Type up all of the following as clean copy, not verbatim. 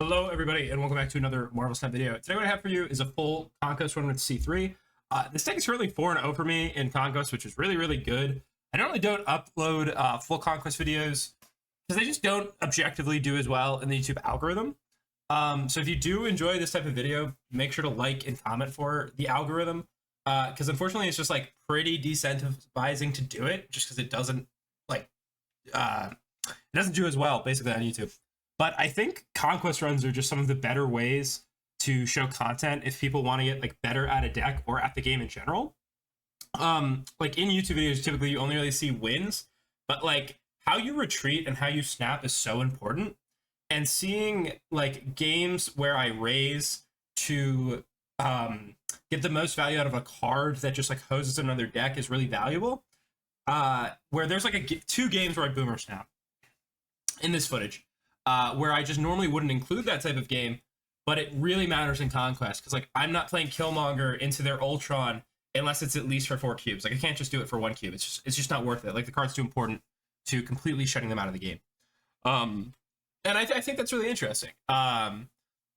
Hello, everybody, and welcome back to another Marvel Snap video. Today, what I have for you is a full Conquest run with C3. This deck is currently 4-0 for me in Conquest, which is really, really good. I normally don't upload full Conquest videos because they just don't objectively do as well in the YouTube algorithm. So if you do enjoy this type of video, make sure to like and comment for the algorithm, because unfortunately, it's just like pretty decentralizing to do it, just because it doesn't do as well basically on YouTube. But I think Conquest runs are just some of the better ways to show content if people want to get like better at a deck or at the game in general. Like in YouTube videos, typically you only really see wins, but like how you retreat and how you snap is so important. And seeing like games where I raise to get the most value out of a card that just like hoses another deck is really valuable. Where there's like two games where I boomer snap in this footage. Where I just normally wouldn't include that type of game, but it really matters in Conquest because like I'm not playing Killmonger into their Ultron unless it's at least for 4 cubes. Like I can't just do it for 1 cube. It's just not worth it. Like the card's too important to completely shutting them out of the game. And I think that's really interesting.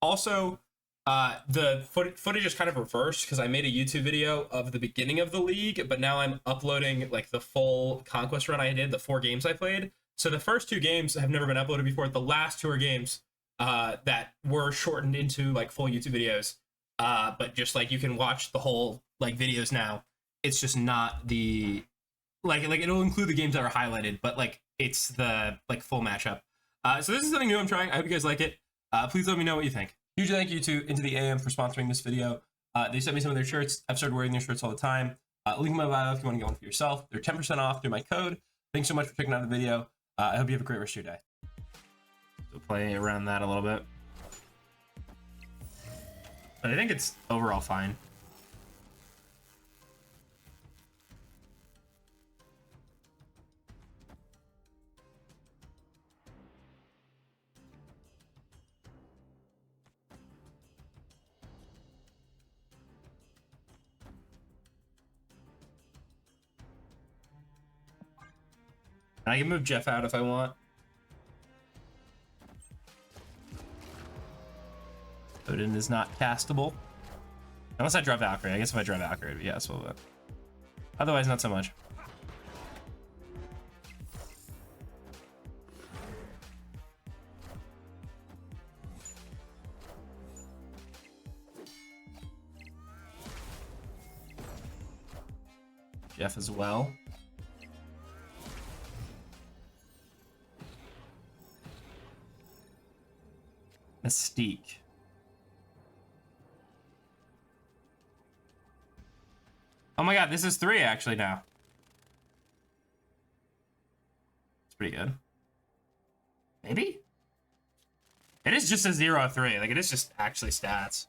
Also, the footage is kind of reversed because I made a YouTube video of the beginning of the league, but now I'm uploading like the full Conquest run I did, the 4 games I played. So the first 2 games have never been uploaded before. The last 2 are games that were shortened into like full YouTube videos. But just like you can watch the whole like videos now. It's just not the like it'll include the games that are highlighted, but like it's the like full matchup. So this is something new I'm trying. I hope you guys like it. Please let me know what you think. Huge thank you to INTOTHEAM for sponsoring this video. They sent me some of their shirts. I've started wearing their shirts all the time. Link in my bio if you want to get one for yourself. They're 10% off through my code. Thanks so much for checking out the video. I hope you have a great rest of your day. So play around that a little bit. But I think it's overall fine. I can move Jeff out if I want. Odin is not castable. Unless I draw Valkyrie. I guess if I draw Valkyrie, it'd be yes, a little bit. Otherwise, not so much. Jeff as well. Mystique. Oh my god, this is 3 actually now. It's pretty good. Maybe? It is just a 0-3. Like, it is just actually stats.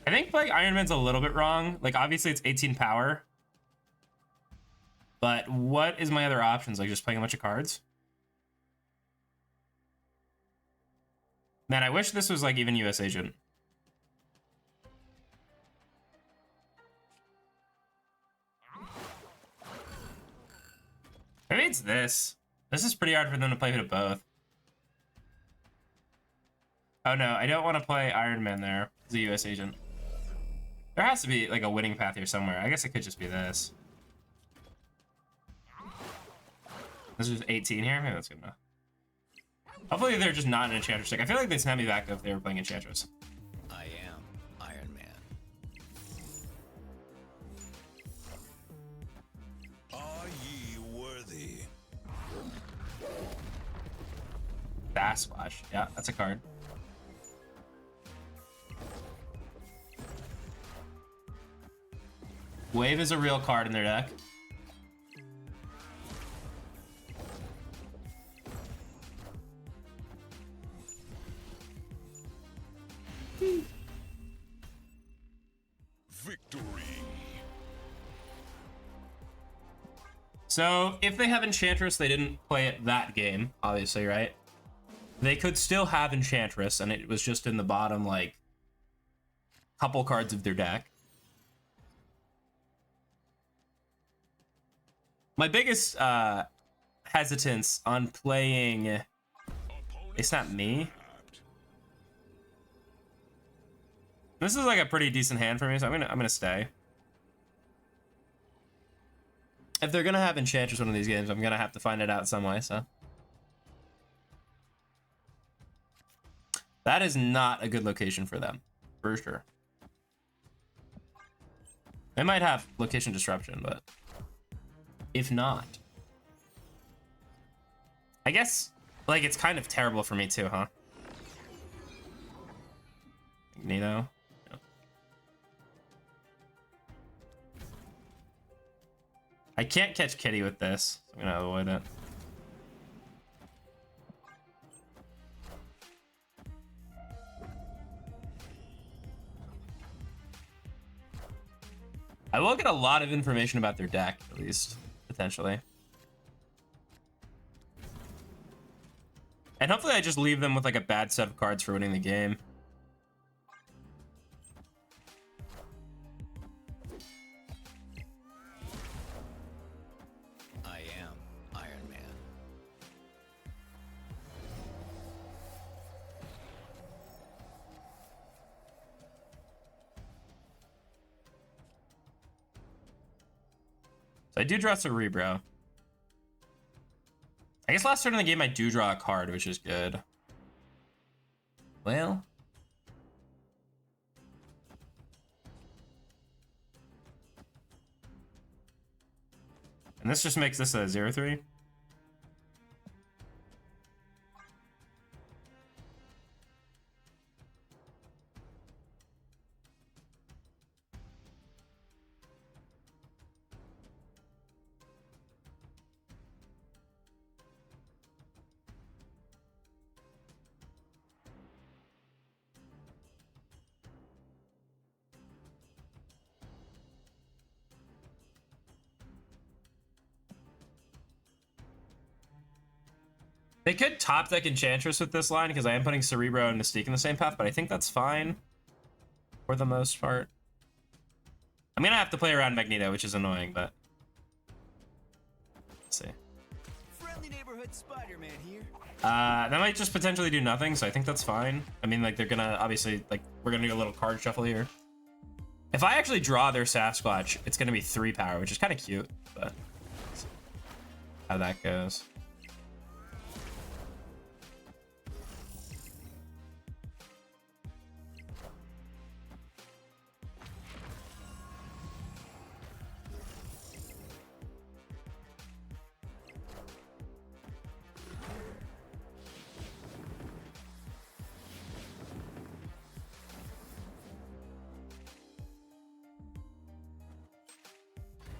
I think like Iron Man's a little bit wrong. Like obviously it's 18 power. But what is my other options? Like just playing a bunch of cards? Man, I wish this was like even US Agent. Maybe it's this. This is pretty hard for them to play to both. Oh no, I don't want to play Iron Man there. It's a US Agent. There has to be like a winning path here somewhere. I guess it could just be this. This is 18 here. Maybe that's good enough. Hopefully they're just not an Enchantress deck. I feel like they'd snap me back if they were playing Enchantress. I am Iron Man. Are ye worthy? Fast Splash. Yeah, that's a card. Wave is a real card in their deck. Victory. So if they have Enchantress, they didn't play it that game, obviously, right? They could still have Enchantress, and it was just in the bottom, like, couple cards of their deck. My biggest hesitance on playing, it's not me. This is like a pretty decent hand for me, so I'm gonna stay. If they're gonna have Enchantress one of these games, I'm gonna have to find it out some way, so. That is not a good location for them, for sure. They might have location disruption, but if not, I guess, like, it's kind of terrible for me too, huh? Magneto. Yeah. I can't catch Kitty with this, so I'm gonna avoid it. I will get a lot of information about their deck, at least, potentially. And hopefully I just leave them with like a bad set of cards for winning the game. I am Iron Man. So I do draw Cerebro. I guess last turn of the game I do draw a card, which is good. Well. And this just makes this a 0-3. They could top deck Enchantress with this line because I am putting Cerebro and Mystique in the same path, but I think that's fine for the most part. I'm gonna have to play around Magneto, which is annoying, but let's see. Friendly neighborhood Spider-Man here. That might just potentially do nothing, so I think that's fine. I mean, like, they're gonna obviously, like, we're gonna do a little card shuffle here. If I actually draw their Sasquatch, it's gonna be 3 power, which is kind of cute, but let's see how that goes.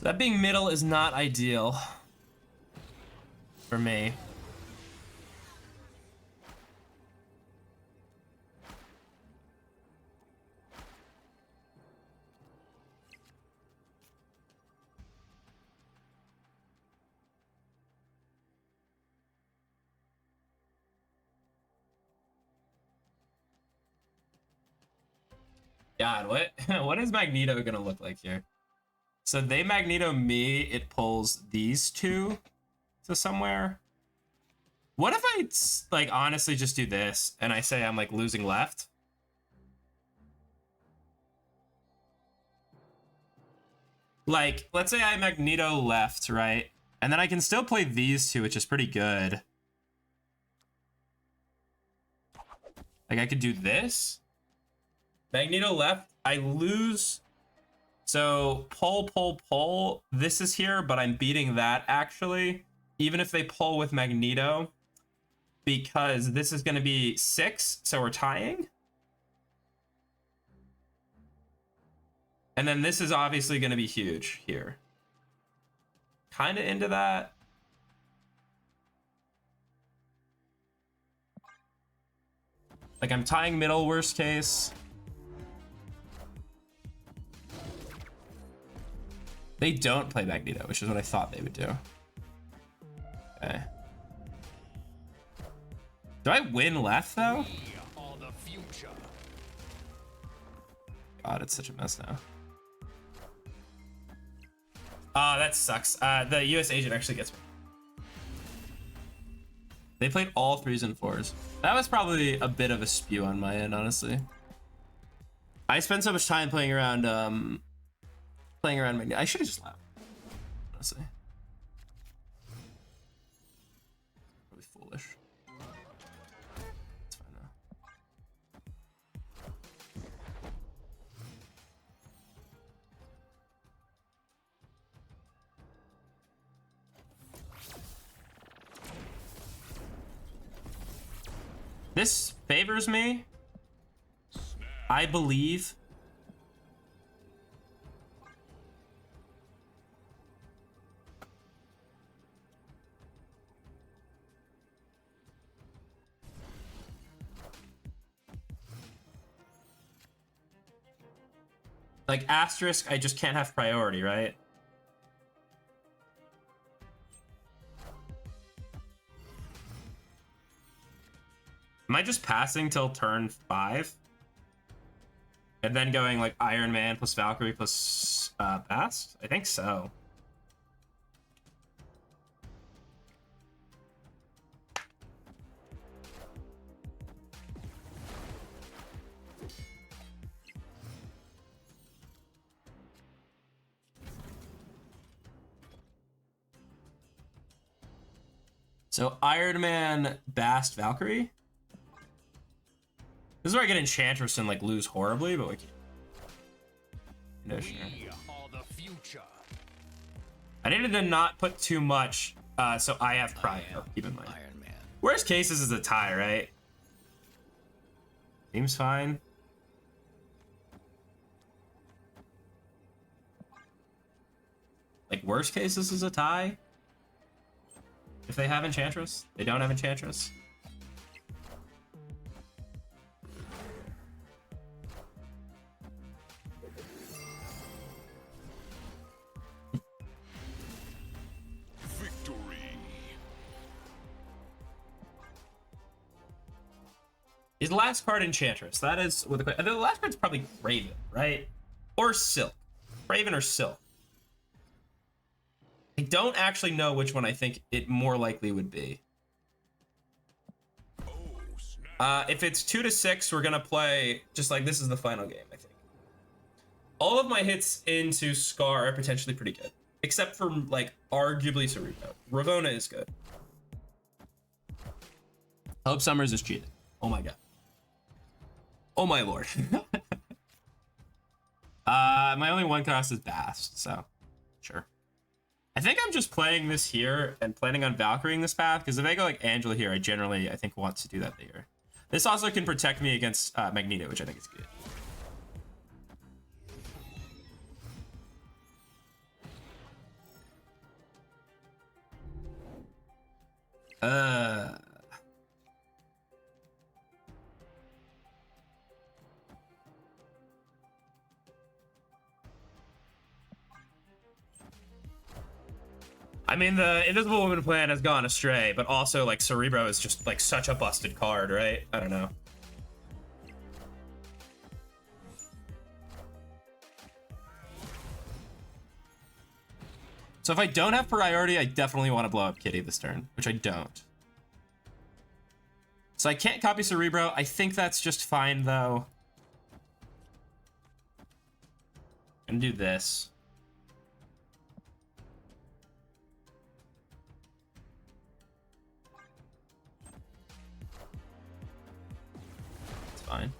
That being middle is not ideal for me. God, what what is Magneto gonna look like here? So they Magneto me, it pulls these two to somewhere. What if I, like, honestly just do this and I say I'm, like, losing left? Like, let's say I Magneto left, right? And then I can still play these two, which is pretty good. Like, I could do this. Magneto left, I lose. So pull. This is here, but I'm beating that actually. Even if they pull with Magneto, because this is going to be 6, so we're tying. And then this is obviously going to be huge here. Kind of into that. Like, I'm tying middle, worst case. They don't play Magneto, which is what I thought they would do. Okay. Do I win left, though? God, it's such a mess now. Oh, that sucks. The US agent actually gets me. They played all 3s and 4s. That was probably a bit of a spew on my end, honestly. I spent so much time playing around Magneto. I should have just left, honestly. Really foolish. It's fine now. This favors me, I believe. Like asterisk, I just can't have priority, right? Am I just passing till turn 5? And then going like Iron Man plus Valkyrie plus Bast? I think so. So Iron Man, Bast, Valkyrie? This is where I get Enchantress and like lose horribly, but we can. No, sure. The future. I needed to not put too much, so I have Cryo. Keep in mind. Iron Man. Worst cases is a tie, right? Seems fine. Like worst cases is a tie. If they have Enchantress, they don't have Enchantress. Is the last card Enchantress? That is with the last card's probably Raven, right? Or Silk. Raven or Silk. I don't actually know which one I think it more likely would be. If it's 2 to 6, we're gonna play just like this is the final game, I think. All of my hits into Scar are potentially pretty good, except for like arguably Cerebro. Ravonna is good. Hope Summers is cheated. Oh my god. Oh my lord. My only one cost is Bast, so sure. I think I'm just playing this here and planning on Valkyrieing this path, because if I go like Angela here, I think want to do that here. This also can protect me against Magneto, which I think is good. I mean, the Invisible Woman plan has gone astray, but also, like, Cerebro is just, like, such a busted card, right? I don't know. So if I don't have priority, I definitely want to blow up Kitty this turn, which I don't. So I can't copy Cerebro. I think that's just fine, though. I'm gonna do this. Fine.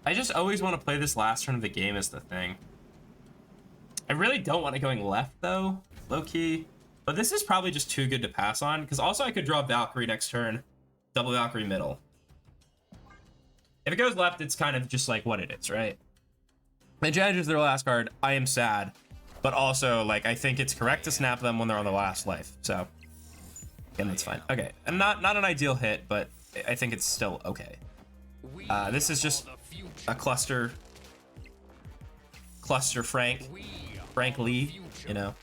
I just always want to play this last turn of the game as the thing. I really don't want it going left though, low-key. But this is probably just too good to pass on, because also I could draw Valkyrie next turn, double Valkyrie middle. If it goes left, it's kind of just like what it is, right? Enchantress is their last card. I am sad, but also like I think it's correct to snap them when they're on the last life. So And that's fine. Okay, and not an ideal hit, but I think it's still okay. This is just a cluster Frank Lee, you know.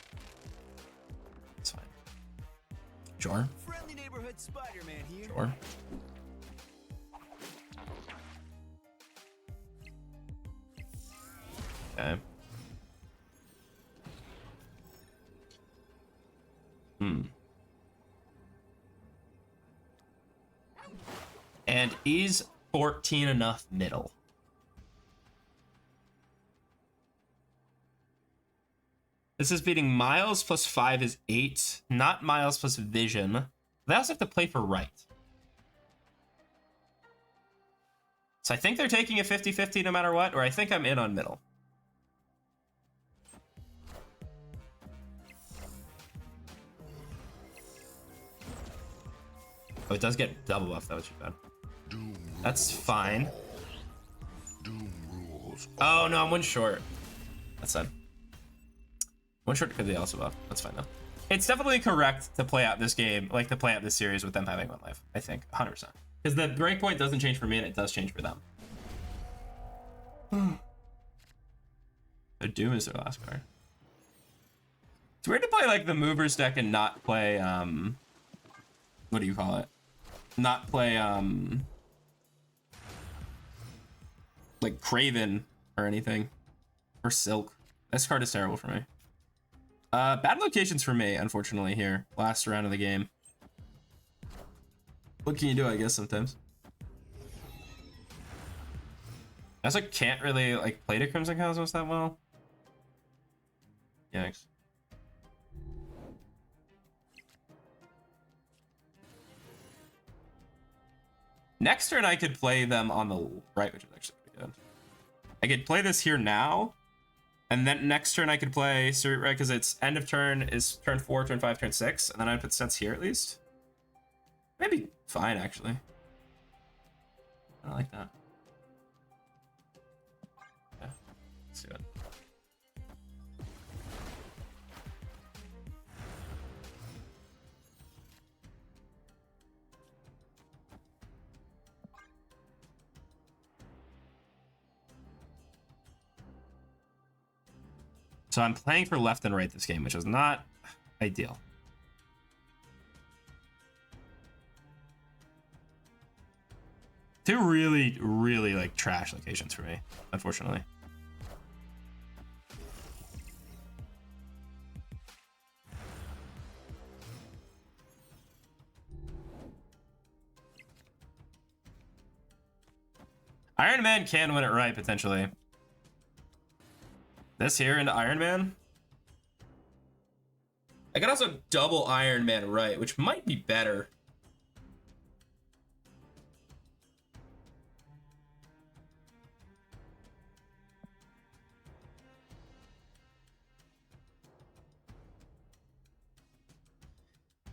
It's fine. Sure. Friendly neighborhood Spider-Man here. Sure. Okay. And is 14 enough middle? This is beating Miles plus 5 is 8, not Miles plus Vision. They also have to play for right. So I think they're taking a 50-50 no matter what, or I think I'm in on middle. Oh, it does get double buff, that was too bad. That's fine. Oh no, I'm one short. That's sad. One short because they also buff. That's fine though. It's definitely correct to play out this game, like to play out this series with them having one life. I think 100%. Because the breakpoint doesn't change for me and it does change for them. The Doom is their last card. It's weird to play like the movers deck and not play what do you call it? Not play like Craven or anything. Or Silk. This card is terrible for me. Bad locations for me, unfortunately, here. Last round of the game. What can you do, I guess, sometimes? I also can't really, like, play to Crimson Cosmos that well. Yikes. Next turn, I could play them on the right, which is actually pretty good. I could play this here now. And then next turn I could play, so right, because it's end of turn is turn 4, turn 5, turn 6, and then I put Sense here at least. Maybe fine actually. I like that. Yeah, let's do it. So I'm playing for left and right this game, which is not ideal. Two really, really like trash locations for me, unfortunately. Iron Man can win it right, potentially. This here into Iron Man. I could also double Iron Man right, which might be better.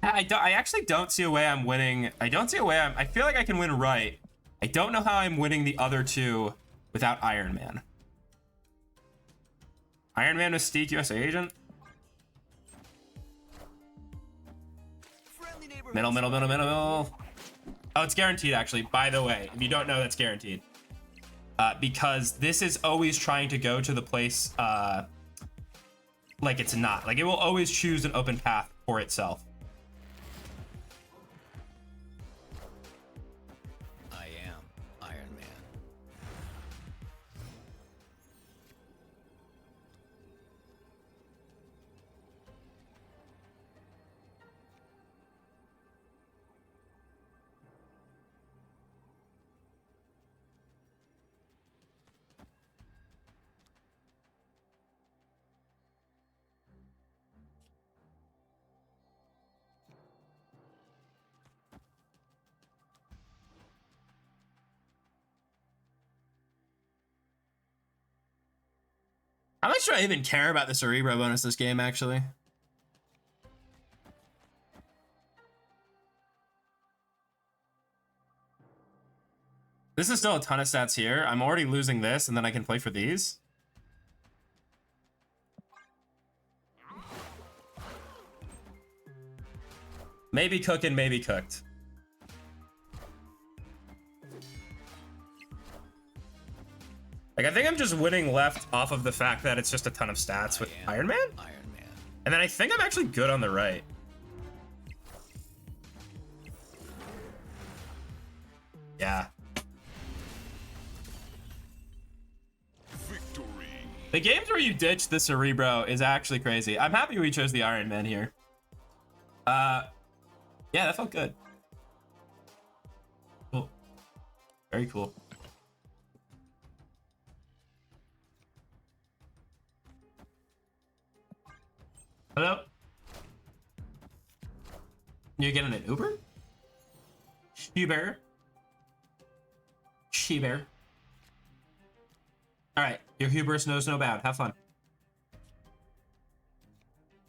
I actually don't see a way I'm winning. I don't see a way I feel like I can win right. I don't know how I'm winning the other two without Iron Man. Iron Man Mystique USA agent. Middle. Oh, it's guaranteed actually. By the way, if you don't know, that's guaranteed. Because this is always trying to go to the place like it's not. Like it will always choose an open path for itself. I'm not sure I even care about the Cerebro bonus this game, actually. This is still a ton of stats here. I'm already losing this, and then I can play for these. Maybe cooking, maybe cooked. Like, I think I'm just winning left off of the fact that it's just a ton of stats with Iron Man. Iron Man. And then I think I'm actually good on the right. Yeah. Victory. The games where you ditch the Cerebro is actually crazy. I'm happy we chose the Iron Man here. Yeah, that felt good. Cool. Very cool. Hello? You getting an Uber? Uber? She-bear. Alright, your hubris knows no bound. Have fun.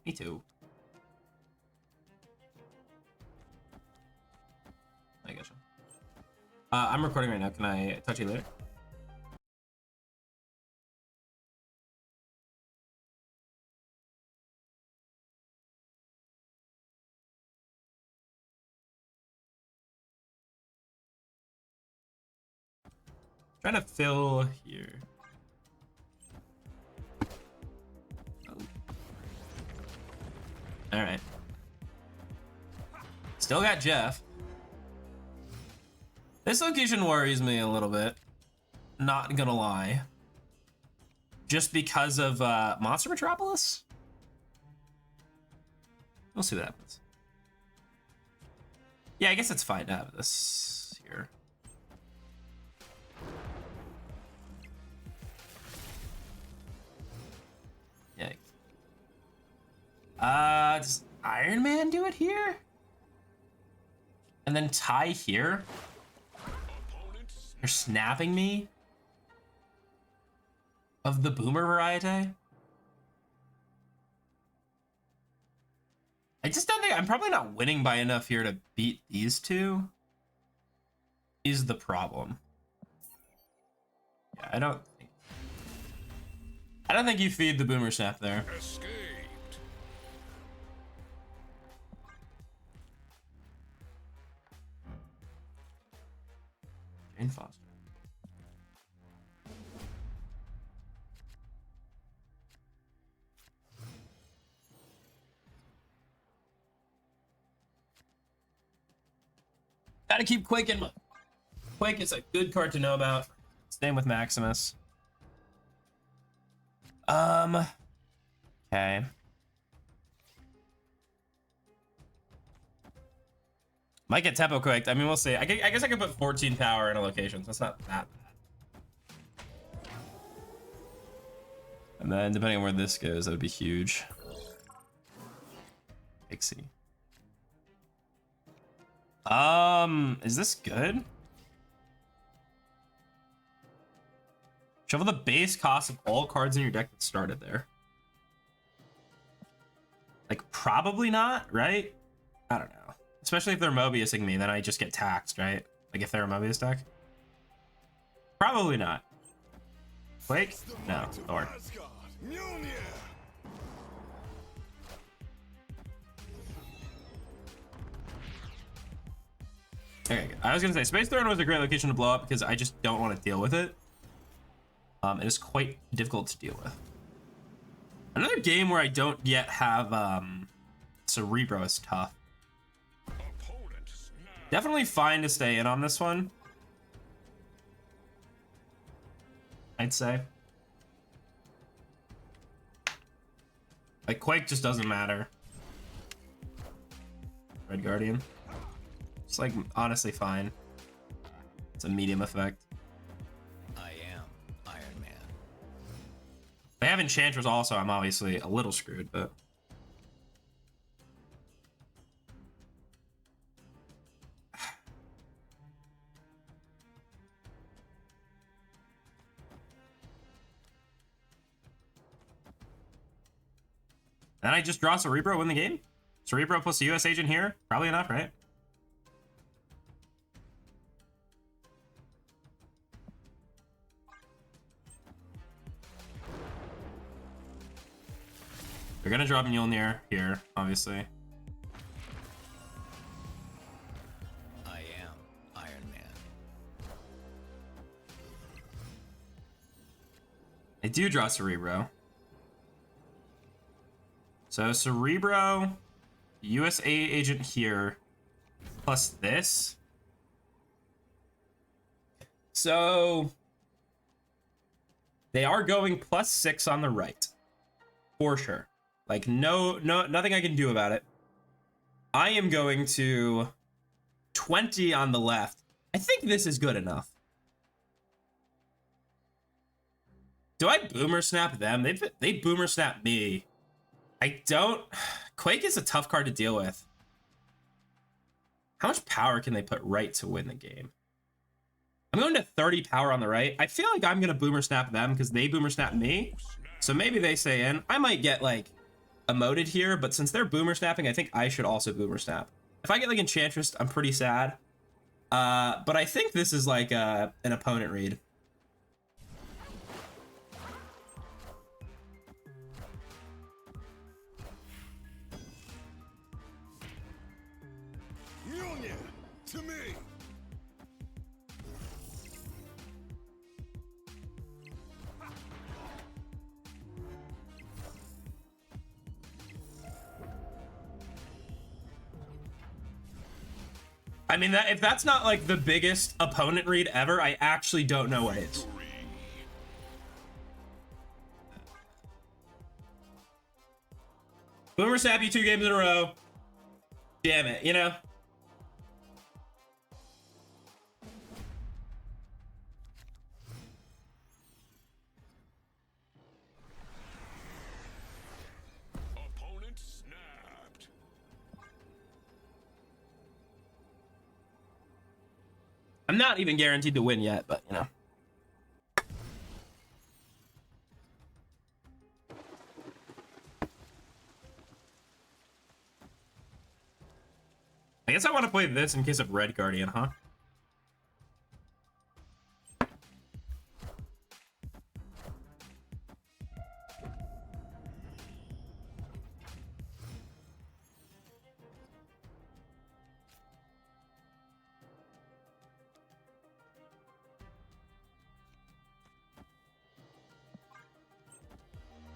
Me too. I gotcha. I'm recording right now. Can I talk to you later? Trying to fill here. Oh. All right. Still got Jeff. This location worries me a little bit. Not gonna lie. Just because of Monster Metropolis? We'll see what happens. Yeah, I guess it's fine to have this here. Yikes. Does Iron Man do it here? And then tie here? You're snapping me? Of the boomer variety? I just don't think I'm probably not winning by enough here to beat these two. Is the problem. Yeah, I don't think you feed the boomer snap there. Escaped. Jane Foster. Gotta keep Quake in. Quake is a good card to know about. Same with Maximus. Okay. Might get tempo quaked. I mean, we'll see. I guess I could put 14 power in a location, so that's not that bad. And then, depending on where this goes, that would be huge. Pixie. Is this good? Shuffle the base cost of all cards in your deck that started there. Like, probably not, right? I don't know. Especially if they're Mobiusing me, then I just get taxed, right? Like, if they're a Mobius deck. Probably not. Quake? No. Thor. Okay, I was gonna say Space Throne was a great location to blow up because I just don't want to deal with it. It is quite difficult to deal with. Another game where I don't yet have Cerebro is tough. Definitely fine to stay in on this one, I'd say. Like, Quake just doesn't matter. Red Guardian. It's like honestly fine. It's a medium effect. I am Iron Man. If I have Enchantress also, I'm obviously a little screwed, but then I just draw Cerebro, win the game. Cerebro plus US agent here, probably enough, right? They're gonna drop Mjolnir here, obviously. I do draw Cerebro. So Cerebro, USA agent here, plus this. So they are going +6 on the right, for sure. Like nothing I can do about it. I am going to 20 on the left. I think this is good enough. Do I boomer snap them? They boomer snap me. I don't. Quake is a tough card to deal with. How much power can they put right to win the game? I'm going to 30 power on the right. I feel like I'm going to boomer snap them because they boomer snap me. So maybe they say in. I might get like emoted here, but since they're boomer snapping, I think I should also boomer snap. If I get like Enchantress, I'm pretty sad. But I think this is like an opponent read. To me. I mean, that if that's not like the biggest opponent read ever, I actually don't know what is. Boomer snap you 2 games in a row. Damn it, you know? Opponent snapped. I'm not even guaranteed to win yet, but you know. I guess I want to play this in case of Red Guardian, huh?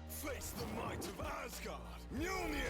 Face the might of Asgard. Mjolnir.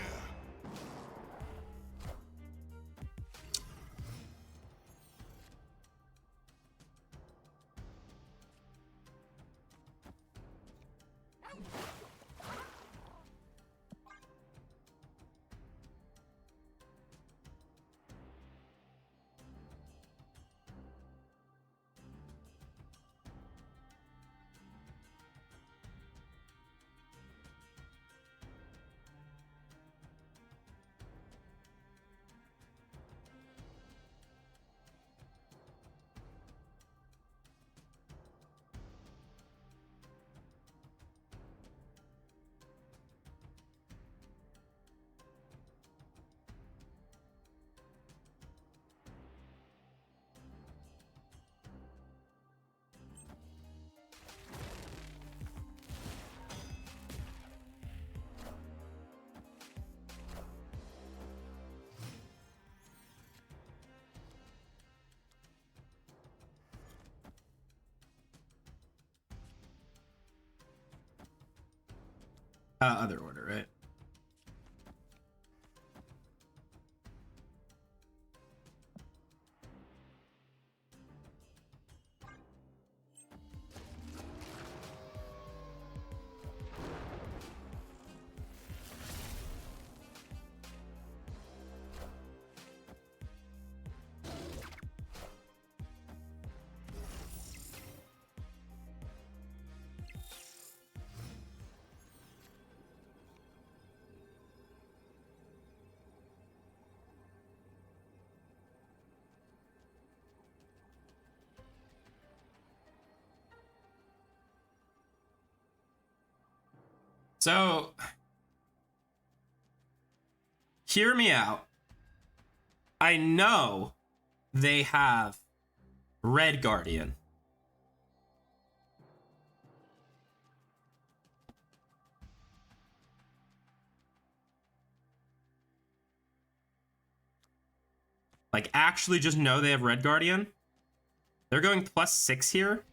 Other order, right? So, hear me out. I know they have Red Guardian. Like, actually just know they have Red Guardian. They're going +6 here.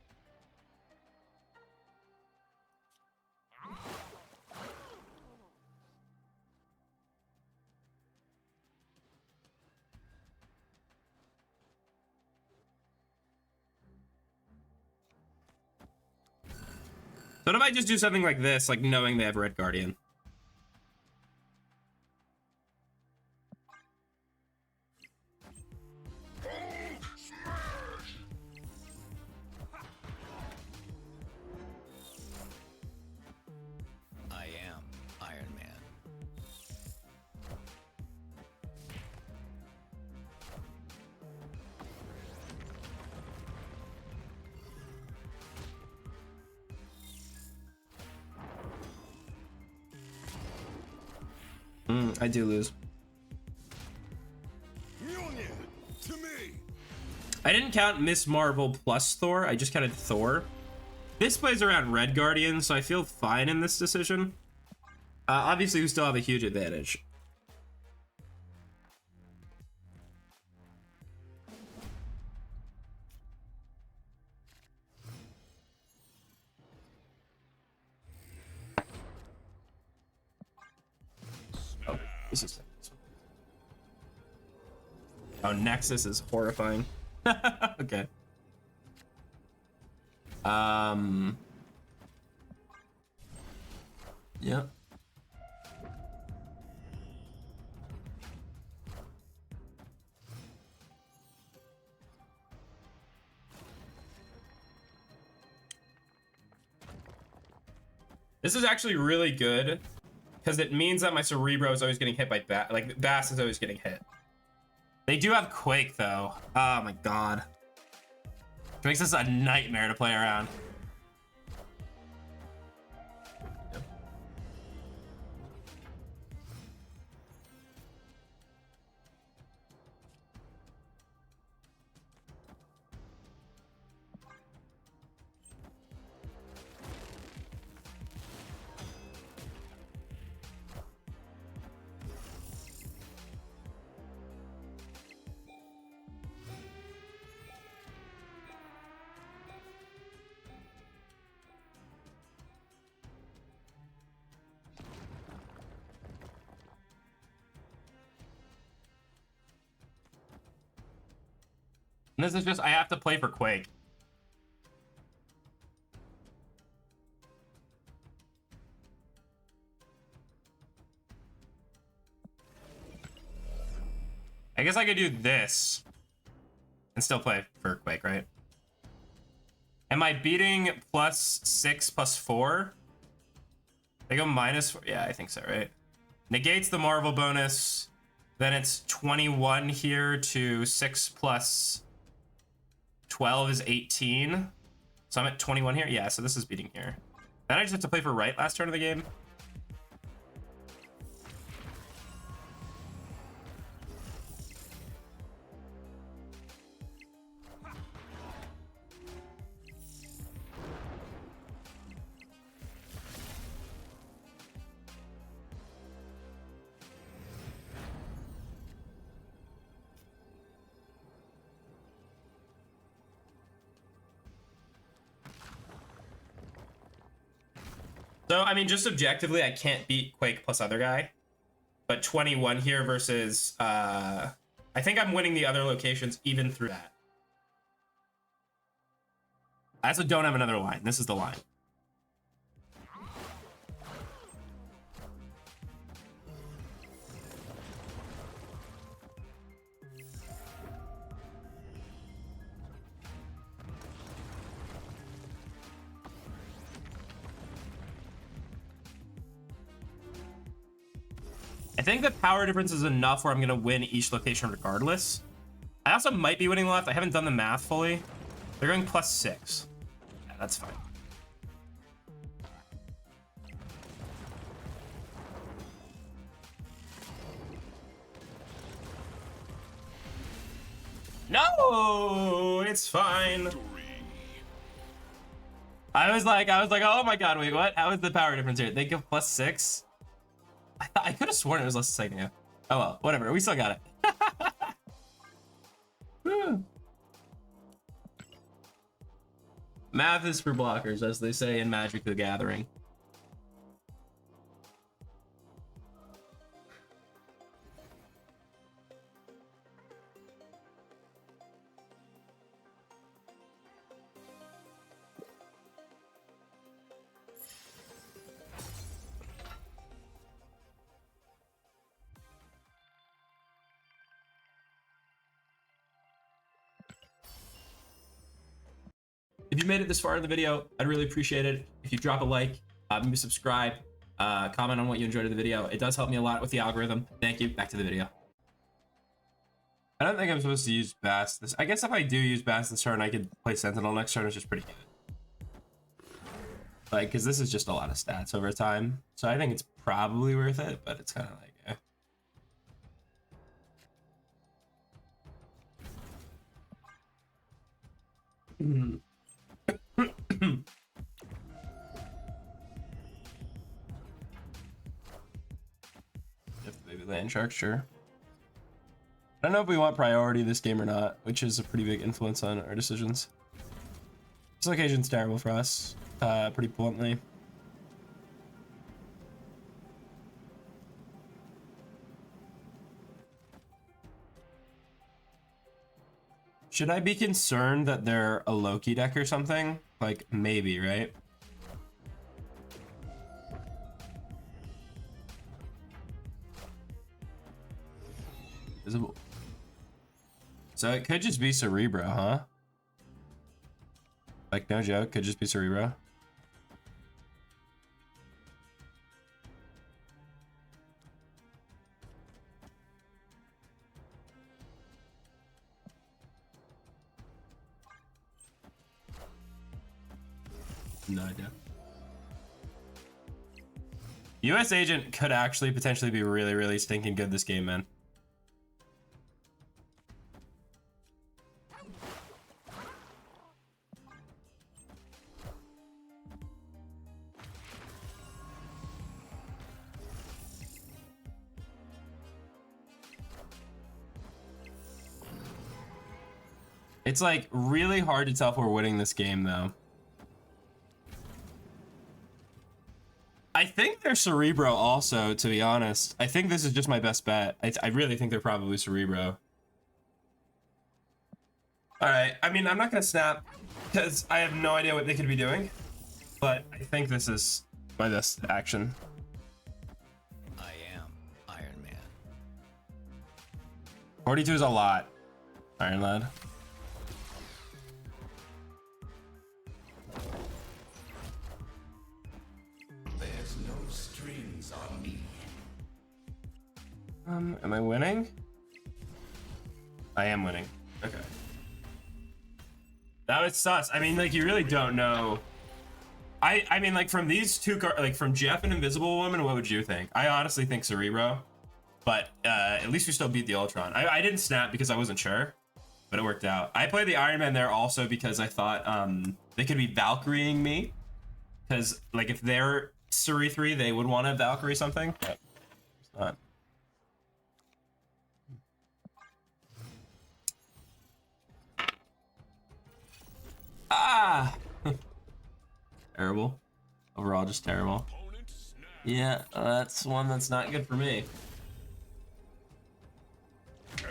So what if I just do something like this, like knowing they have Red Guardian? I am Iron Man. I do lose. Mjolnir, to me. I didn't count Miss Marvel plus Thor. I just counted Thor. This plays around Red Guardian, so I feel fine in this decision. Obviously, we still have a huge advantage. Oh, this is... Oh, Nexus is horrifying. Okay. Yeah. This is actually really good because it means that my Cerebro is always getting hit by Bass. Like, Bass is always getting hit. They do have Quake, though. Oh, my God. It makes this a nightmare to play around. Yep. And this is just, I have to play for Quake. I guess I could do this and still play for Quake, right? Am I beating +6 +4? They go -4. Yeah, I think so, right? Negates the Marvel bonus. Then it's 21 here to 6 + 12 is 18. So I'm at 21 here. Yeah, so this is beating here. Then I just have to play for right last turn of the game. So, I mean, just objectively, I can't beat Quake plus other guy. But 21 here versus... I think I'm winning the other locations even through that. I also don't have another line. This is the line. I think the power difference is enough where I'm going to win each location regardless. I also might be winning left. I haven't done the math fully. They're going +6. Yeah, that's fine. No, it's fine. I was like, oh my God, wait, what? How is the power difference here? They give +6. I could have sworn it was less than a second ago. Oh well, whatever. We still got it. Math is for blockers, as they say in Magic the Gathering. you made it this far in the video, I'd really appreciate it if you drop a like, maybe subscribe, comment on what you enjoyed of the video. It does help me a lot with the algorithm. Thank you. Back to the video. I don't think I'm supposed to use Bass this. I guess if I do use Bass this turn, I could play Sentinel next turn, which is pretty good. Like, because this is just a lot of stats over time. So I think it's probably worth it, but it's kind of like, eh. If the baby land shark, sure. I don't know if we want priority this game or not, which is a pretty big influence on our decisions. This location's terrible for us, pretty bluntly. Should I be concerned that they're a Loki deck or something? Like, maybe, right? Visible. So it could just be Cerebro, huh? Like, no joke, could just be Cerebro. No idea. US Agent could actually potentially be really, really stinking good this game, man. It's like really hard to tell if we're winning this game though. I think they're Cerebro also, to be honest. I think this is just my best bet. I really think they're probably Cerebro. All right, I mean, I'm not gonna snap because I have no idea what they could be doing, but I think this is my best action. I am Iron Man. 42 is a lot, Iron Lad. There's no strings on me. Am I winning? I am winning. Okay. That was sus. I mean, like, you really don't know. I mean, like, from these two cards, like, from Jeff and Invisible Woman, what would you think? I honestly think Cerebro, but at least we still beat the Ultron. I didn't snap because I wasn't sure, but it worked out. I played the Iron Man there also because I thought they could be Valkyrieing me, because, like, if they're Suri 3, they would want to Valkyrie something, but it's not. Ah! Terrible. Overall, just terrible. Yeah, that's one that's not good for me.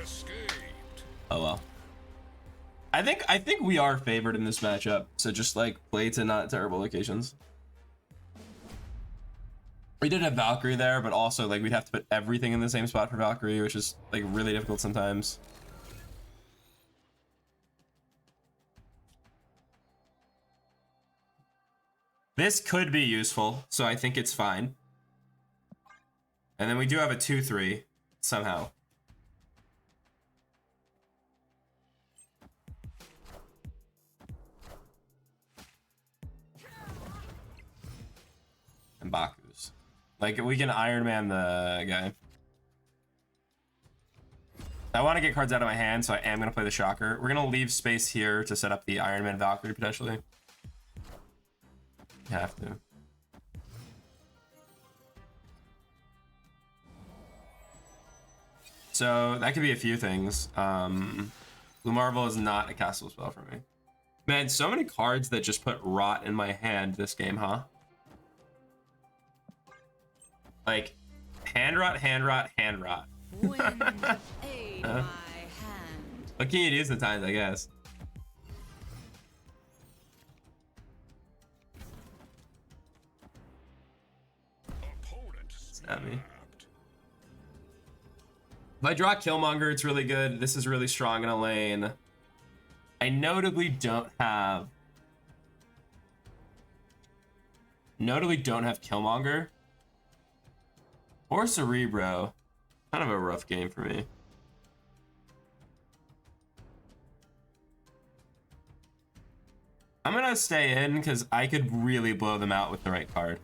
Escaped. Oh well. I think we are favored in this matchup, so just like play to not terrible locations. We did have Valkyrie there, but also like we'd have to put everything in the same spot for Valkyrie, which is like really difficult sometimes. This could be useful, so I think it's fine. And then we do have a 2-3 somehow. And Baku's. Like, we can Iron Man the guy. I want to get cards out of my hand, so I am going to play the Shocker. We're going to leave space here to set up the Iron Man Valkyrie, potentially. Have to. So that could be a few things. Blue Marvel is not a castable spell for me. Man, so many cards that just put rot in my hand this game, huh? Like, hand rot, hand rot, hand rot. Aid my hand. What can you do sometimes, I guess? At me. If I draw Killmonger, it's really good. This is really strong in a lane. I notably don't have Notably don't have Killmonger or Cerebro. Kind of a rough game for me. I'm gonna stay in because I could really blow them out with the right card.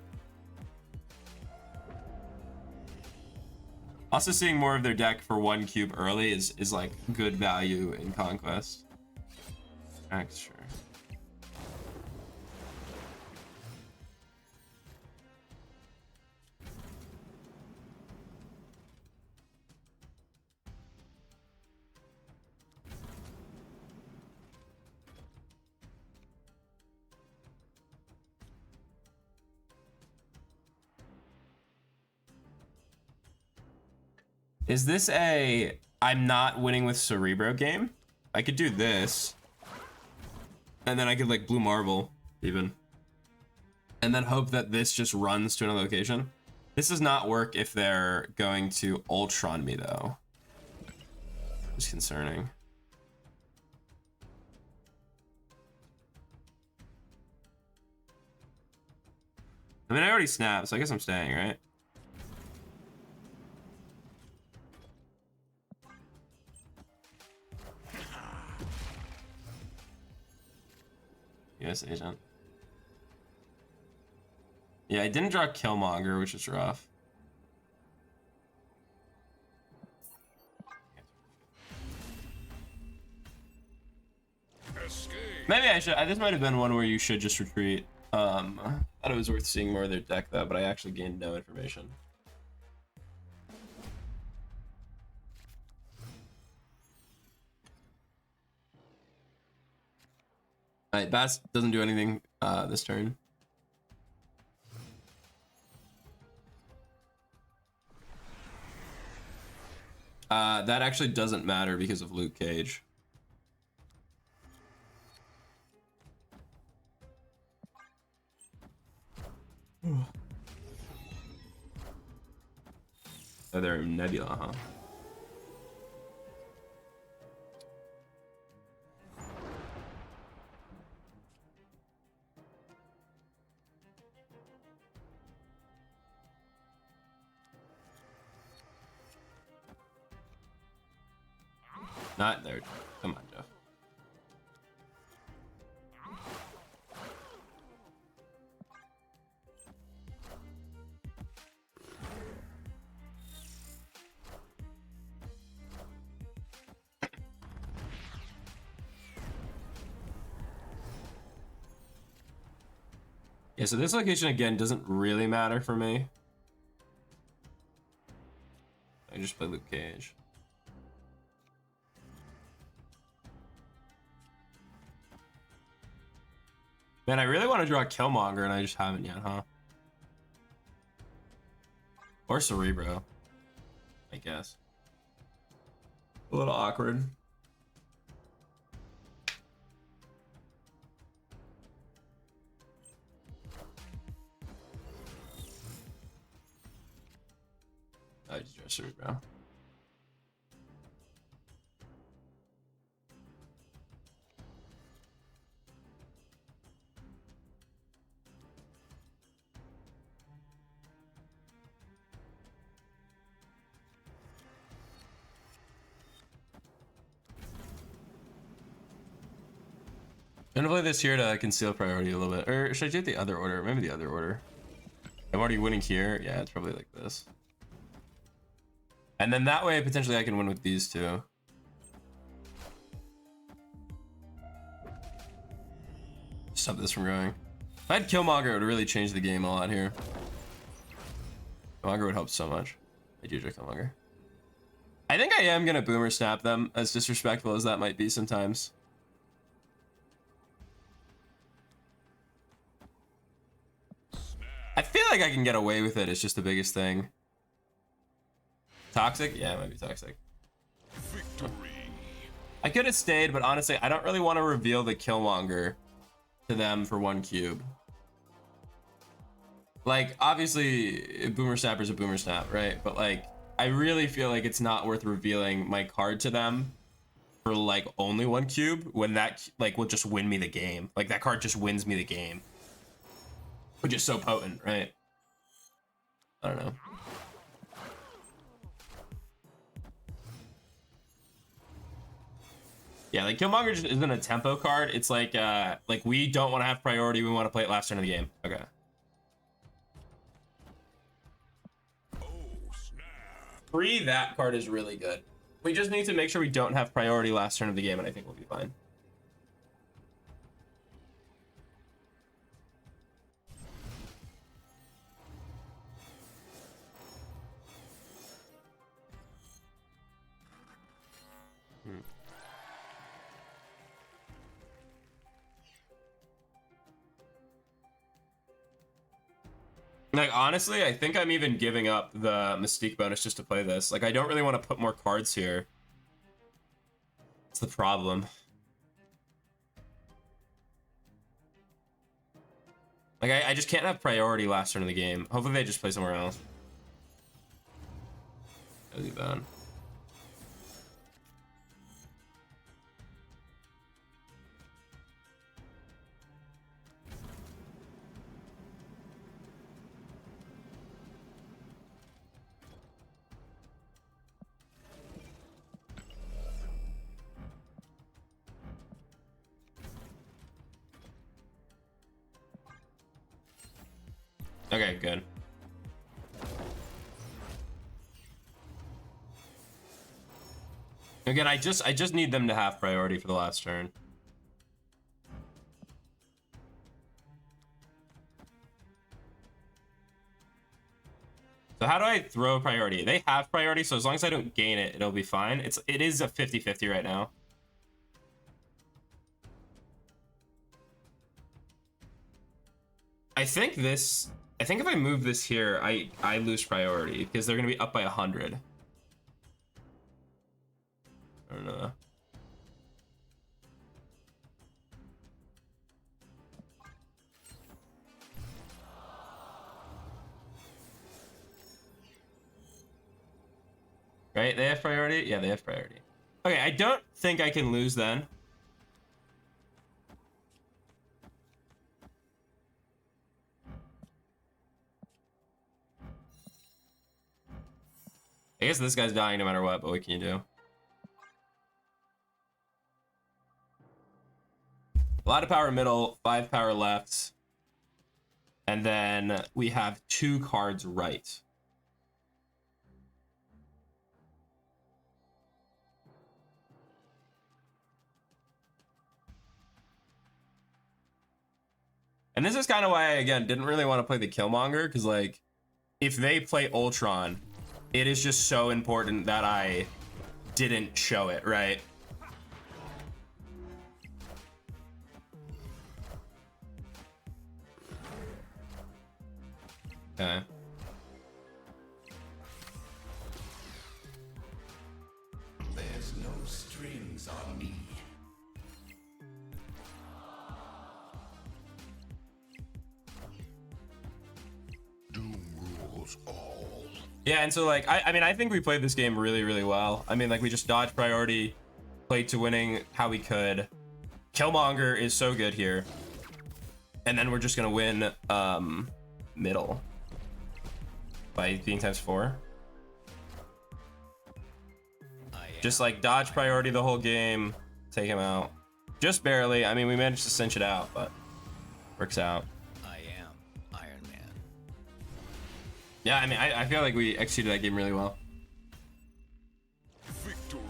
Also, seeing more of their deck for 1 cube early is like good value in Conquest. Sure. Is this a I'm not winning with Cerebro game? I could do this. And then I could like blue marble even. And then hope that this just runs to another location. This does not work if they're going to Ultron me though. It's concerning. I mean, I already snapped, so I guess I'm staying, right? US agent. Yeah, I didn't draw Killmonger, which is rough. Escape. Maybe I should. This might have been one where you should just retreat. I thought it was worth seeing more of their deck though, but I actually gained no information. Alright, Bass doesn't do anything this turn. That actually doesn't matter because of Luke Cage. Oh, they're Nebula, huh? Not there. Come on, Jeff. Yeah, so this location again doesn't really matter for me. I just play Luke Cage. Man, I really want to draw Killmonger and I just haven't yet, huh? Or Cerebro, I guess. A little awkward. I just draw Cerebro. I'm gonna play this here to conceal priority a little bit. Or should I do it the other order? Maybe the other order. I'm already winning here. Yeah, it's probably like this. And then that way, potentially I can win with these two. Stop this from going. If I had Killmonger, it would really change the game a lot here. Killmonger would help so much. I do draw Killmonger. I think I am gonna boomer snap them, as disrespectful as that might be sometimes. I feel like I can get away with it. It's just the biggest thing. Toxic? Yeah, it might be toxic. Victory. I could have stayed, but honestly, I don't really want to reveal the Killmonger to them for 1 cube. Like, obviously, a boomer snapper is a boomer snap, right? But like, I really feel like it's not worth revealing my card to them for like only 1 cube when that like will just win me the game. Like that card just wins me the game. which is so potent, right? I don't know. Yeah, like Killmonger just isn't a tempo card. It's like we don't want to have priority. We want to play it last turn of the game. Okay. That card is really good. We just need to make sure we don't have priority last turn of the game, and I think we'll be fine. Like, honestly, I think I'm even giving up the Mystique bonus just to play this. Like, I don't really want to put more cards here. That's the problem. Like, I just can't have priority last turn of the game. Hopefully they just play somewhere else. That'd be bad. Okay, good. Again, I just need them to have priority for the last turn. So how do I throw priority? They have priority, so as long as I don't gain it, it'll be fine. It is a 50-50 right now. I think if I move this here, I lose priority because they're gonna be up by 100. I don't know. Right? They have priority? Yeah, they have priority. Okay, I don't think I can lose then. I guess this guy's dying no matter what, but what can you do? A lot of power middle, 5 power left. And then we have 2 cards right. And this is kind of why I, again, didn't really want to play the Killmonger, because, like, if they play Ultron, it is just so important that I didn't show it, right? Okay. There's no strings on me. Doom rules all. Yeah, and so, like, I mean, I think we played this game really, really well. I mean, like, we just dodged priority, played to winning how we could. Killmonger is so good here. And then we're just gonna win middle by being ×4. Just, like, dodge priority the whole game, take him out. Just barely. I mean, we managed to cinch it out, but works out. I am Iron Man. Yeah, I mean, I feel like we executed that game really well. Victory.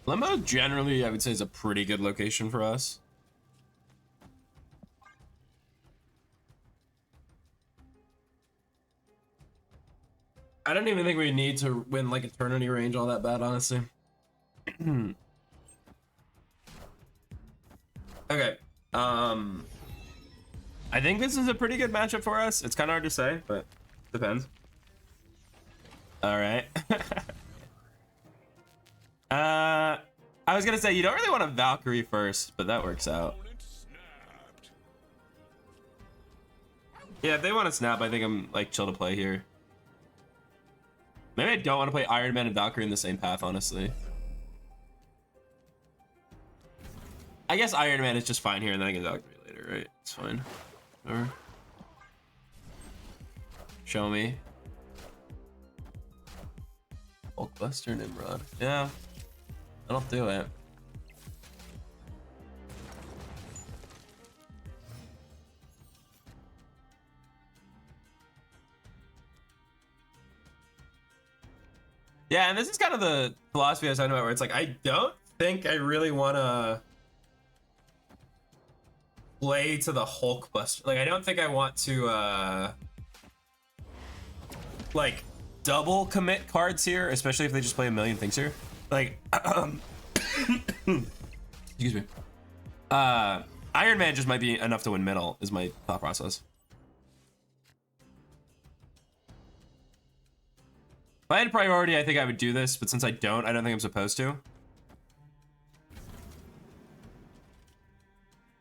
Limbo generally, I would say, is a pretty good location for us. I don't even think we need to win like eternity range all that bad, honestly. Okay. I think this is a pretty good matchup for us. It's kind of hard to say, but depends. All right. I was gonna say you don't really want a Valkyrie first, but that works out. Yeah, if they want to snap, I think I'm like chill to play here. Maybe I don't want to play Iron Man and Valkyrie in the same path, honestly. I guess Iron Man is just fine here, and then I get Valkyrie later, right? It's fine. Whatever. Show me. Hulkbuster Nimrod. Yeah. I'll do it. Yeah, and this is kind of the philosophy I was talking about, where it's like, I don't think I really want to play to the Hulkbuster. Like, I don't think I want to, like, double commit cards here, especially if they just play a million things here. Like, excuse me. Iron Man just might be enough to win middle, is my thought process. If I had priority, I think I would do this, but since I don't think I'm supposed to.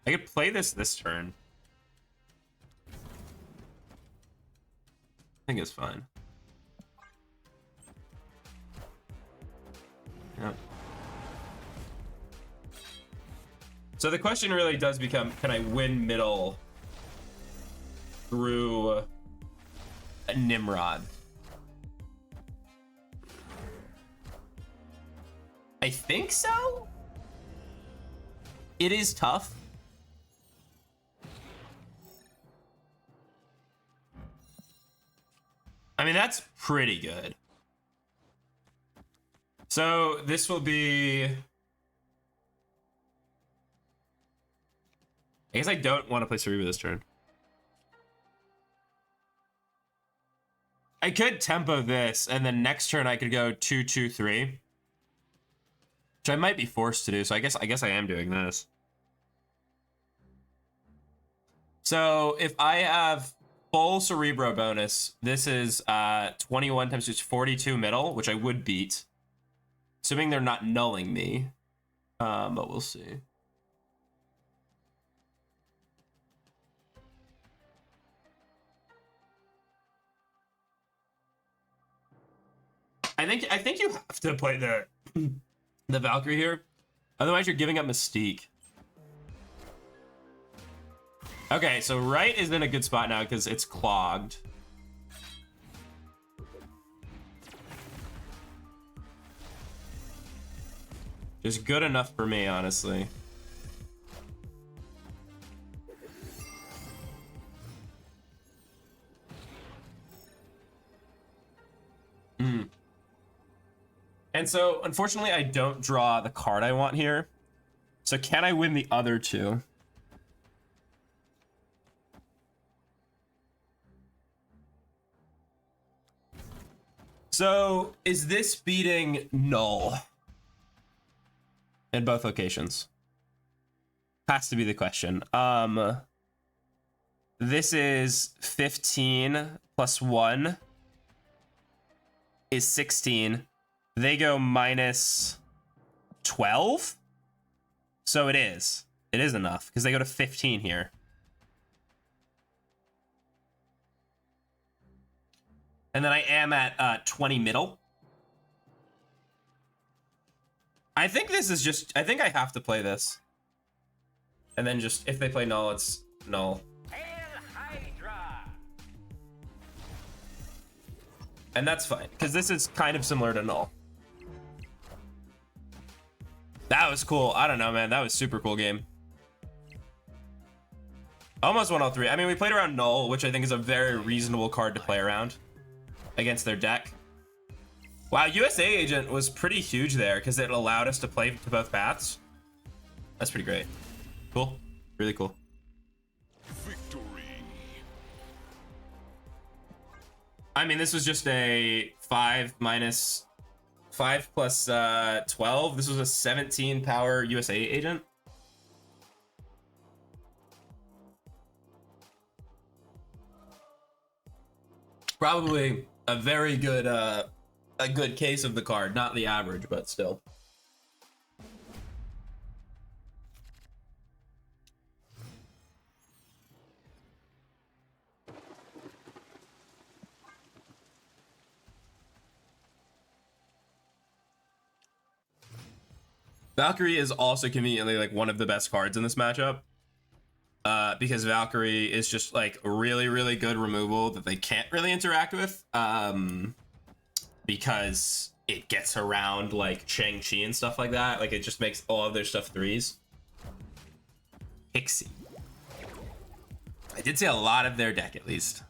I could play this turn. I think it's fine. Yeah. So the question really does become, can I win middle through a Nimrod? I think so. It is tough. I mean, that's pretty good. So this will be... I guess I don't want to play Cerebro this turn. I could tempo this, and then next turn I could go 2-2-3. Which I might be forced to do, so I guess I am doing this. So if I have full Cerebro bonus, this is 21 times 2 is 42 middle, which I would beat. Assuming they're not nulling me. But we'll see. I think you have to play the Valkyrie here. Otherwise, you're giving up Mystique. Okay, so right is in a good spot now because it's clogged. Just good enough for me, honestly. And so, unfortunately, I don't draw the card I want here. So can I win the other two? So, is this beating null? In both locations? Has to be the question. This is 15 plus 1 is 16. They go minus 12. So it is enough because they go to 15 here. And then I am at 20 middle. I think this is just, I think I have to play this. And then just, if they play null, it's null. And that's fine, because this is kind of similar to null. That was cool. I don't know, man. That was super cool game. Almost 103. I mean, we played around null, which I think is a very reasonable card to play around against their deck. Wow, USA Agent was pretty huge there because it allowed us to play to both paths. That's pretty great. Cool. Really cool. Victory. I mean, this was just a 5 minus 5 plus 12. This was a 17 power USA Agent. Probably a very good a good case of the card, not the average, but still. Valkyrie is also conveniently like one of the best cards in this matchup. Because Valkyrie is just like really, really good removal that they can't really interact with. Because it gets around like Shang-Chi and stuff like that. Like it just makes all of their stuff threes. Pixie. I did see a lot of their deck at least.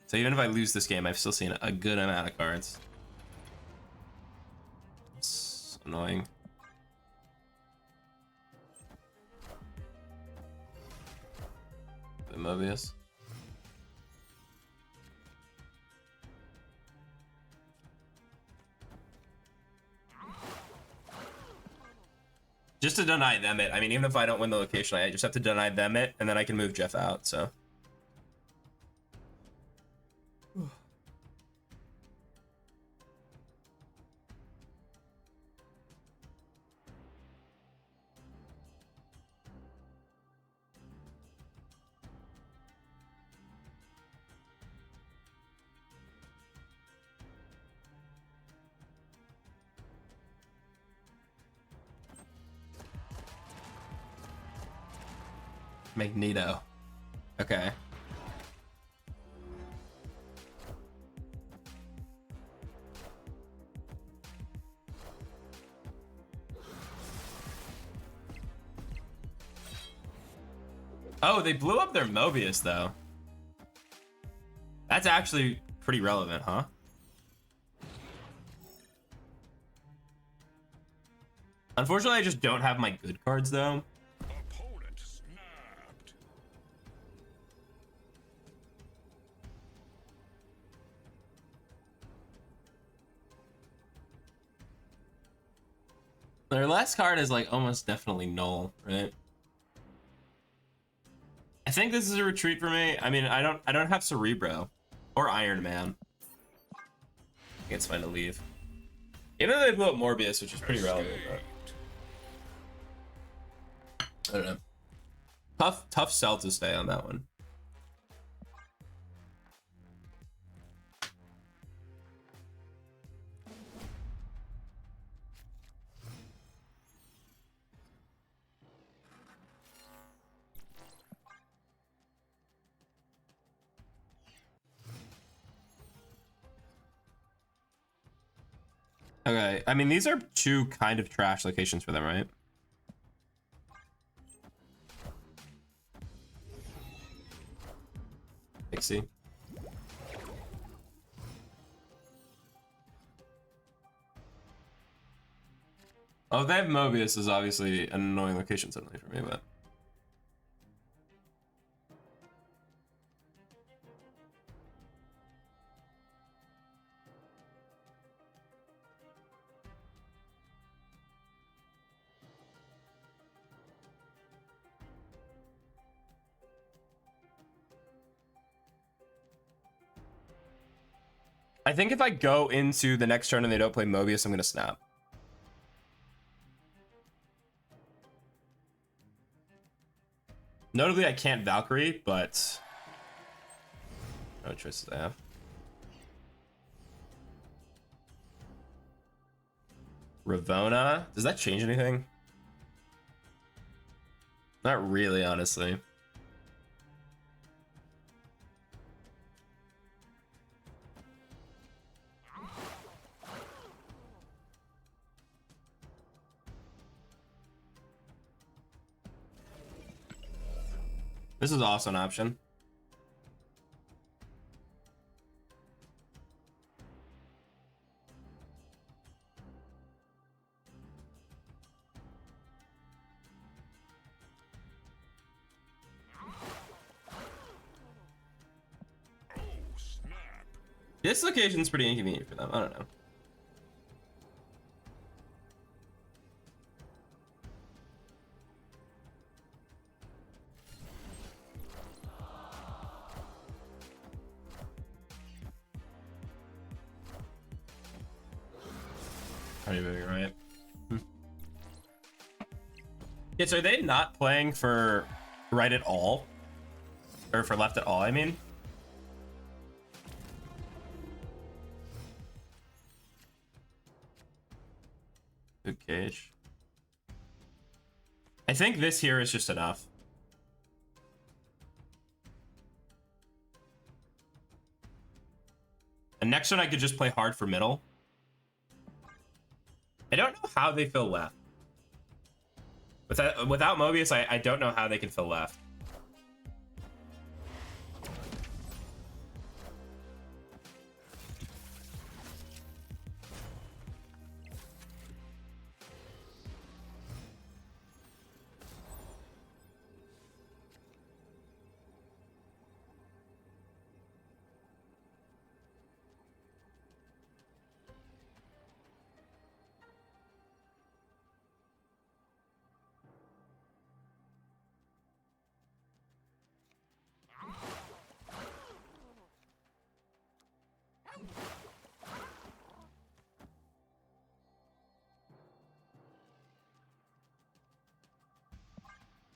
So even if I lose this game, I've still seen a good amount of cards. It's annoying. The Mobius. Just to deny them it. I mean, even if I don't win the location, I just have to deny them it, and then I can move Jeff out, so. Magneto. Okay. Oh, they blew up their Mobius though. That's actually pretty relevant, huh? Unfortunately, I just don't have my good cards though. Opponent snapped. Their last card is like almost definitely null, right? I think this is a retreat for me. I mean, I don't have Cerebro or Iron Man. I think it's fine to leave. Even though they blew up Morbius, which is pretty relevant, but I don't know. Tough sell to stay on that one. Okay, I mean, these are two kind of trash locations for them, right? Pixie. Oh, they have Mobius is obviously an annoying location suddenly for me, but. I think if I go into the next turn and they don't play Mobius, I'm gonna snap. Notably, I can't Valkyrie, but no choices I have. Ravona, does that change anything? Not really, honestly. This is also an option. Oh, snap. This location's pretty inconvenient for them. I don't know. Are you moving right? Yeah, so are they not playing for right at all? Or for left at all, I mean? Good cage. I think this here is just enough. And next one I could just play hard for middle. I don't know how they fill left. Without Mobius, I don't know how they can fill left.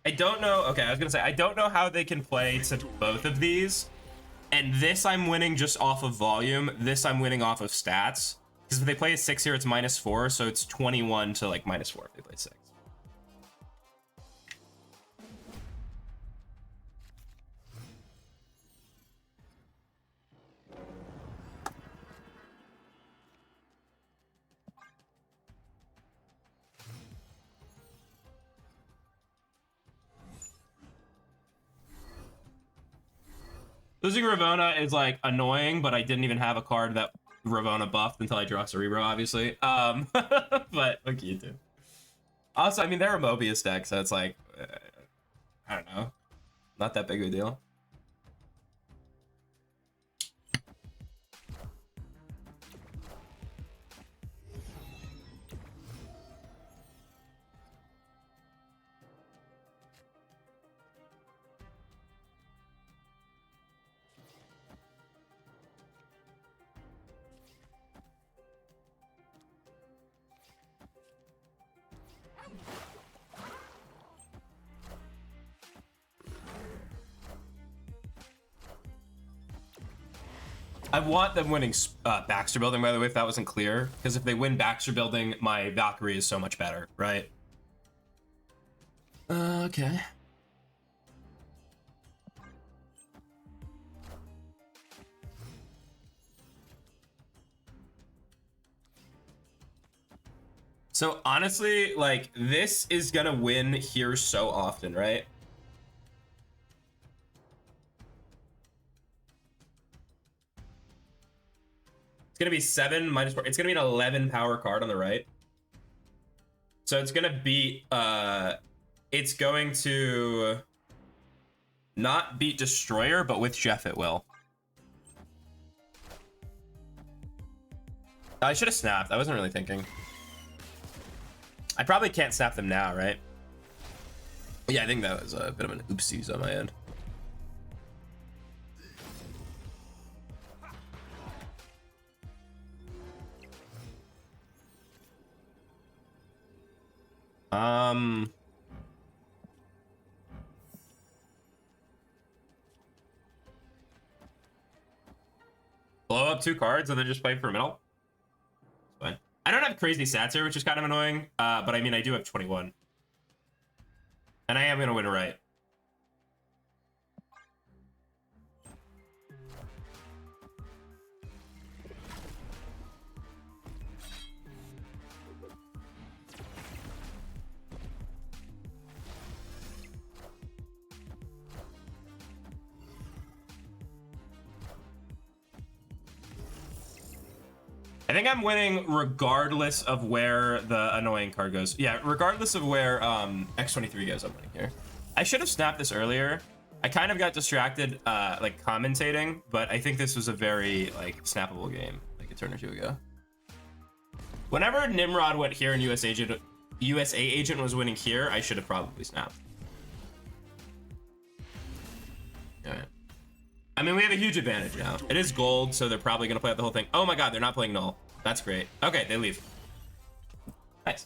I don't know. Okay, I was gonna say I don't know how they can play to both of these. And this I'm winning just off of volume. This I'm winning off of stats. Because if they play a 6 here, it's -4, so it's 21 to like -4 if they play 6. Losing Ravona is like annoying, but I didn't even have a card that Ravona buffed until I draw Cerebro, obviously. But what can you do? Also, I mean, they're a Mobius deck, so it's like, I don't know, not that big of a deal. I want them winning Baxter Building, by the way, if that wasn't clear. Because if they win Baxter Building, my Valkyrie is so much better, right? Okay. So honestly, like, this is gonna win here so often, right? It's gonna be 7 -4. It's gonna be an 11 power card on the right. So it's gonna beat, it's going to not beat Destroyer, but with Jeff it will. I should have snapped. I wasn't really thinking. I probably can't snap them now, right? Yeah, I think that was a bit of an oopsies on my end. Blow up 2 cards and then just play for a middle. It's fine. I don't have crazy stats here, which is kind of annoying. But I mean, I do have 21. And I am going to win right. I think I'm winning regardless of where the annoying card goes. Yeah, regardless of where X23 goes, I'm winning here. I should have snapped this earlier. I kind of got distracted like commentating, but I think this was a very like snappable game like a turn or two ago. Whenever Nimrod went here and USA Agent was winning here, I should have probably snapped. All right. I mean, we have a huge advantage now. It is gold, so they're probably going to play out the whole thing. Oh my god, they're not playing null. That's great. Okay, they leave. Nice.